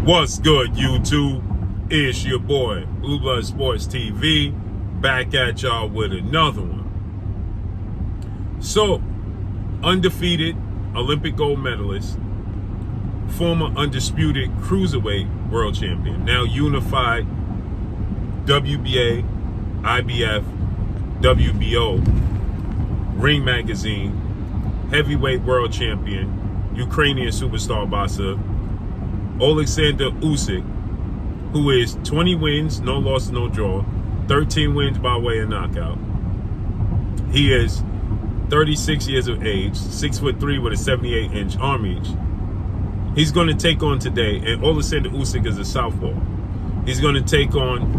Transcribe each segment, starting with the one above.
What's good, YouTube? It's your boy, Blue Blood Sports TV, back at y'all with another one. So, undefeated Olympic gold medalist, former undisputed cruiserweight world champion, now unified WBA, IBF, WBO, Ring Magazine, heavyweight world champion, Ukrainian superstar boxer, Oleksandr Usyk, who is 20 wins, no loss, no draw, 13 wins by way of knockout. He is 36 years of age, 6'3" with a 78-inch arm reach. He's going to take on today, and Oleksandr Usyk is a southpaw. He's going to take on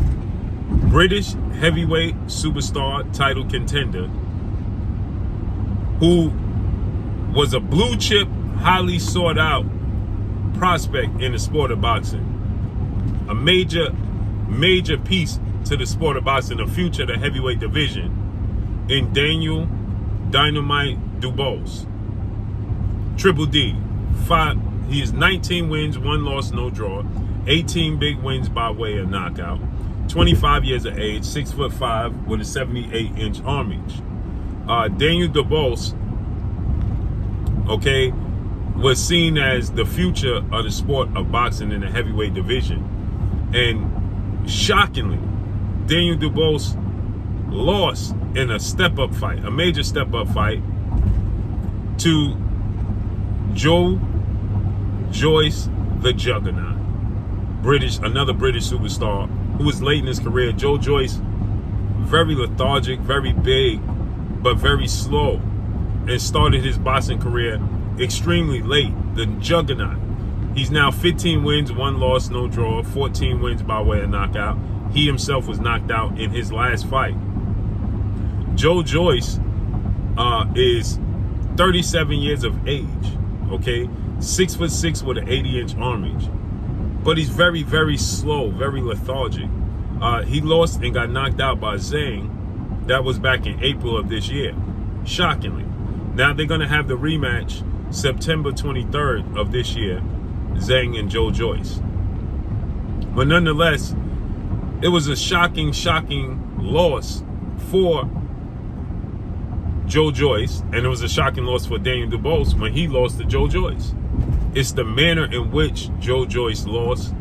British heavyweight superstar title contender, who was a blue chip, highly sought out prospect in the sport of boxing. A major piece to the sport of boxing, the future of the heavyweight division, in Daniel Dynamite Dubois. Triple D. He is 19 wins, 1 loss, no draw, 18 big wins by way of knockout, 25 years of age, 6'5" with a 78-inch arm reach. Daniel Dubois, okay, was seen as the future of the sport of boxing in the heavyweight division. And shockingly, Daniel Dubois lost in a step-up fight, a major step-up fight, to Joe Joyce, the Juggernaut, another British superstar who was late in his career. Joe Joyce, very lethargic, very big, but very slow, and started his boxing career extremely late. The Juggernaut. He's now 15 wins, 1 loss, no draw, 14 wins by way of knockout. He himself was knocked out in his last fight. Joe Joyce is 37 years of age, okay? 6'6" with an 80-inch arm reach. But he's very, very slow, very lethargic. He lost and got knocked out by Zhang. That was back in April of this year, shockingly. Now they're going to have the rematch September 23rd of this year, Zhang and Joe Joyce. But nonetheless, it was a shocking loss for Joe Joyce, and it was a shocking loss for Daniel Dubois when he lost to Joe Joyce. It's the manner in which Joe Joyce lost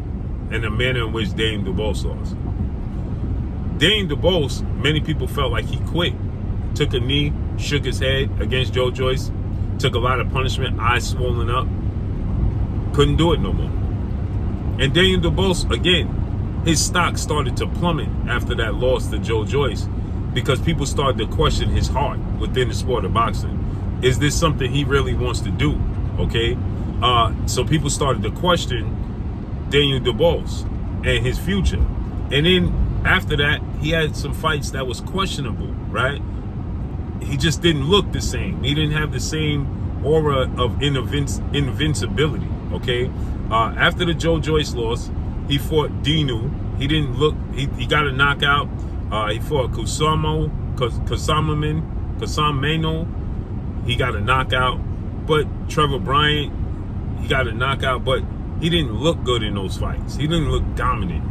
and the manner in which Daniel Dubois lost. Daniel Dubois, many people felt like he quit, took a knee, shook his head against Joe Joyce, took a lot of punishment, eyes swollen up, couldn't do it no more. And Daniel Dubois, again, his stock started to plummet after that loss to Joe Joyce, because people started to question his heart within the sport of boxing. Is this something he really wants to do? Okay, so people started to question Daniel Dubois and his future. And then after that, he had some fights that was questionable, right? He just didn't look the same. He didn't have the same aura of invincibility, okay? After the Joe Joyce loss, he fought Dinu. He didn't look, he got a knockout. He fought Kasamano. He got a knockout. But Trevor Bryant, he got a knockout, but he didn't look good in those fights. He didn't look dominant,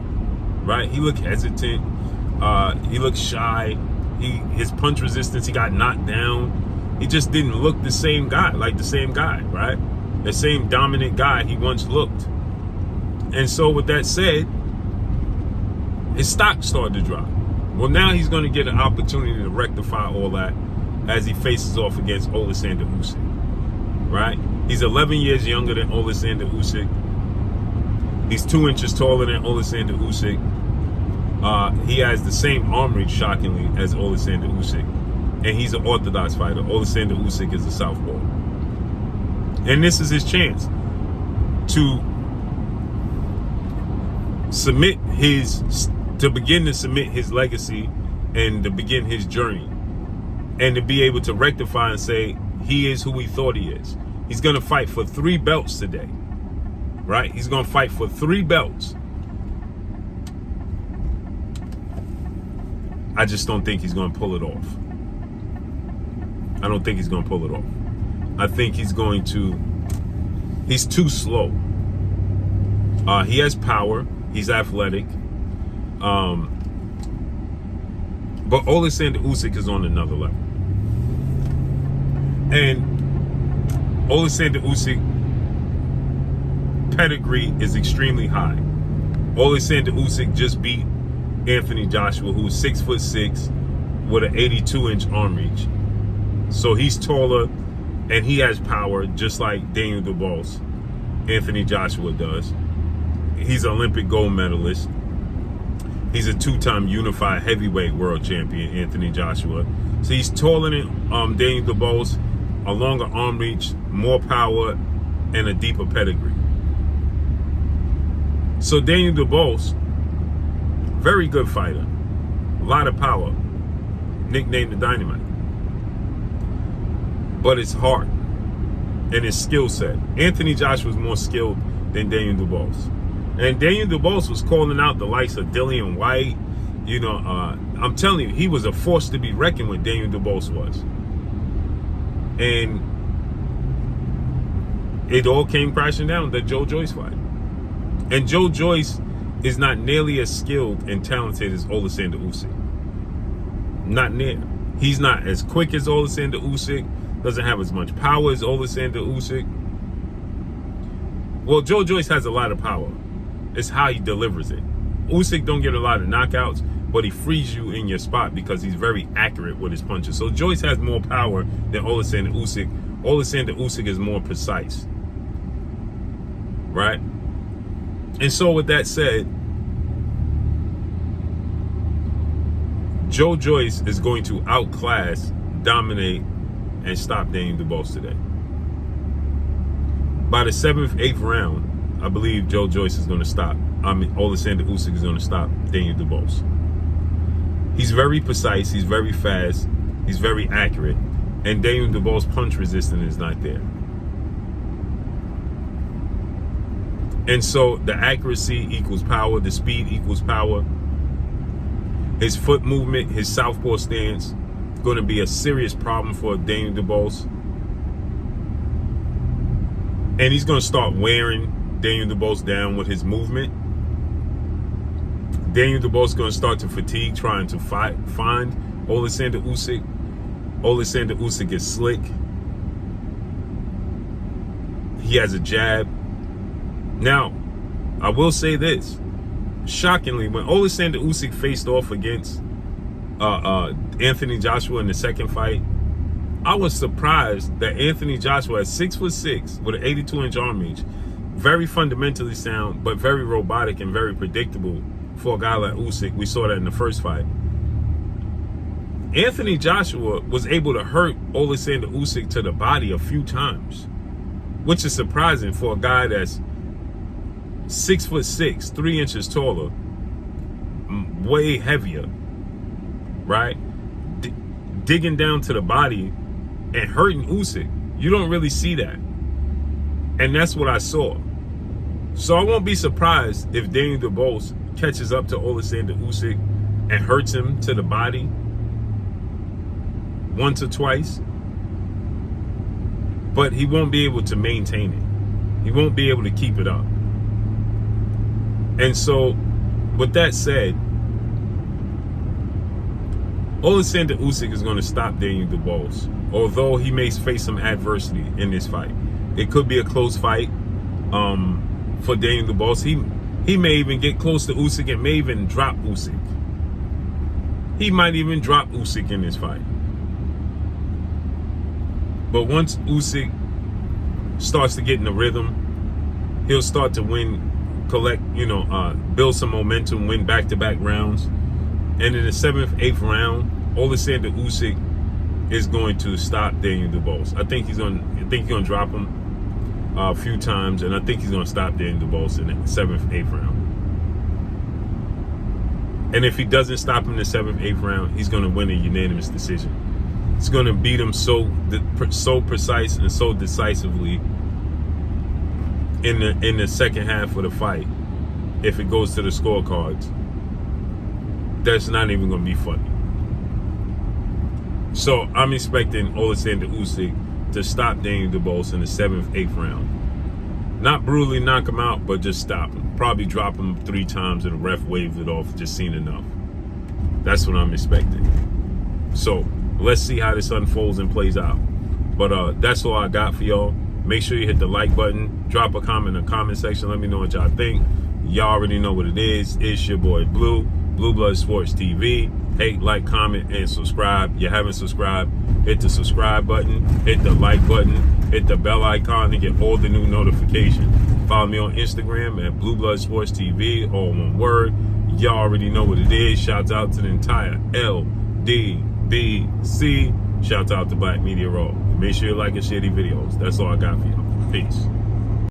right? He looked hesitant. He looked shy. His punch resistance, he got knocked down. He just didn't look the same guy, right? The same dominant guy he once looked. And so with that said, his stock started to drop. Well, now he's going to get an opportunity to rectify all that as he faces off against Oleksandr Usyk, right? He's 11 years younger than Oleksandr Usyk. He's 2 inches taller than Oleksandr Usyk. He has the same arm reach, shockingly, as Oleksandr Usyk. And he's an orthodox fighter. Oleksandr Usyk is a southpaw. And this is his chance to begin to submit his legacy and to begin his journey. And to be able to rectify and say, he is who he thought he is. He's going to fight for 3 belts today, right? He's going to fight for 3 belts. I just don't think he's going to pull it off. I don't think he's going to pull it off. I think he's too slow. He has power. He's athletic. But Oleksandr Usyk is on another level. And Oleksandr Usyk pedigree is extremely high. Oleksandr Usyk just beat Anthony Joshua, who's 6'6" with an 82-inch arm reach. So he's taller and he has power, just like Daniel Dubois, Anthony Joshua does. He's an Olympic gold medalist. He's a 2-time unified heavyweight world champion, Anthony Joshua. So he's taller than Daniel Dubois, a longer arm reach, more power, and a deeper pedigree. So Daniel Dubois, very good fighter, a lot of power, nicknamed the Dynamite. But it's heart and his skill set. Anthony Joshua was more skilled than Daniel Dubois. And Daniel Dubois was calling out the likes of Dillian White. You know, I'm telling you, he was a force to be reckoned with, Daniel Dubois was. And it all came crashing down, the Joe Joyce fight. And Joe Joyce is not nearly as skilled and talented as Oleksandr Usyk. Not near. He's not as quick as Oleksandr Usyk. Doesn't have as much power as Oleksandr Usyk. Well, Joe Joyce has a lot of power. It's how he delivers it. Usyk don't get a lot of knockouts, but he frees you in your spot because he's very accurate with his punches. So Joyce has more power than Oleksandr Usyk. Oleksandr Usyk is more precise. Right? And so with that said, Joe Joyce is going to outclass, dominate, and stop Daniel Dubois today. By the 7th, 8th round, I believe Joe Joyce is going to stop. Oleksandr Usyk is going to stop Daniel Dubois. He's very precise. He's very fast. He's very accurate. And Daniel Dubois' punch resistance is not there. And so the accuracy equals power. The speed equals power. His foot movement, his southpaw stance, going to be a serious problem for Daniel Dubois. And he's going to start wearing Daniel Dubois down with his movement. Daniel Dubois is going to start to fatigue trying to find Oleksandr Usyk. Oleksandr Usyk is slick. He has a jab. Now, I will say this. Shockingly, when Oleksandr Usyk faced off against Anthony Joshua in the second fight, I was surprised that Anthony Joshua at 6'6" with an 82-inch arm reach, very fundamentally sound, but very robotic and very predictable for a guy like Usyk. We saw that in the first fight. Anthony Joshua was able to hurt Oleksandr Usyk to the body a few times, which is surprising for a guy that's 6'6", 3 inches taller, way heavier, right? Digging down to the body and hurting Usyk. You don't really see that. And that's what I saw. So I won't be surprised if Daniel Dubois catches up to Oleksandr Usyk and hurts him to the body once or twice. But he won't be able to maintain it. He won't be able to keep it up. And so, with that said, Oleksandr Usyk is going to stop Daniel Dubois, although he may face some adversity in this fight. It could be a close fight for Daniel Dubois. He may even get close to Usyk and may even drop Usyk. He might even drop Usyk in this fight. But once Usyk starts to get in the rhythm, he'll start to win, build some momentum, win back-to-back rounds. And in the 7th, 8th round, Oleksandr Usyk is going to stop Daniel Dubois. I think he's going to drop him a few times, and I think he's going to stop Daniel Dubois in the 7th, 8th round. And if he doesn't stop him in the 7th, 8th round, he's going to win a unanimous decision. It's going to beat him so precise and so decisively in the second half of the fight. If it goes to the scorecards, that's not even going to be funny. So I'm expecting Oleksandr Usyk to stop Daniel Dubois in the 7th, 8th round. Not brutally knock him out, but just stop him. Probably drop him 3 times and the ref waved it off, just seen enough. That's what I'm expecting. So let's see how this unfolds and plays out. But that's all I got for y'all. Make sure you hit the like button. Drop a comment in the comment section. Let me know what y'all think. Y'all already know what it is. It's your boy Blue Blood Sports TV. Hate, like, comment, and subscribe. You haven't subscribed, hit the subscribe button, hit the like button, hit the bell icon to get all the new notifications. Follow me on Instagram at Blue Blood Sports TV, all one word. Y'all already know what it is. Shouts out to the entire LDBC. Shouts out to Black Media Raw. Make sure you like and share these videos. That's all I got for y'all. Peace.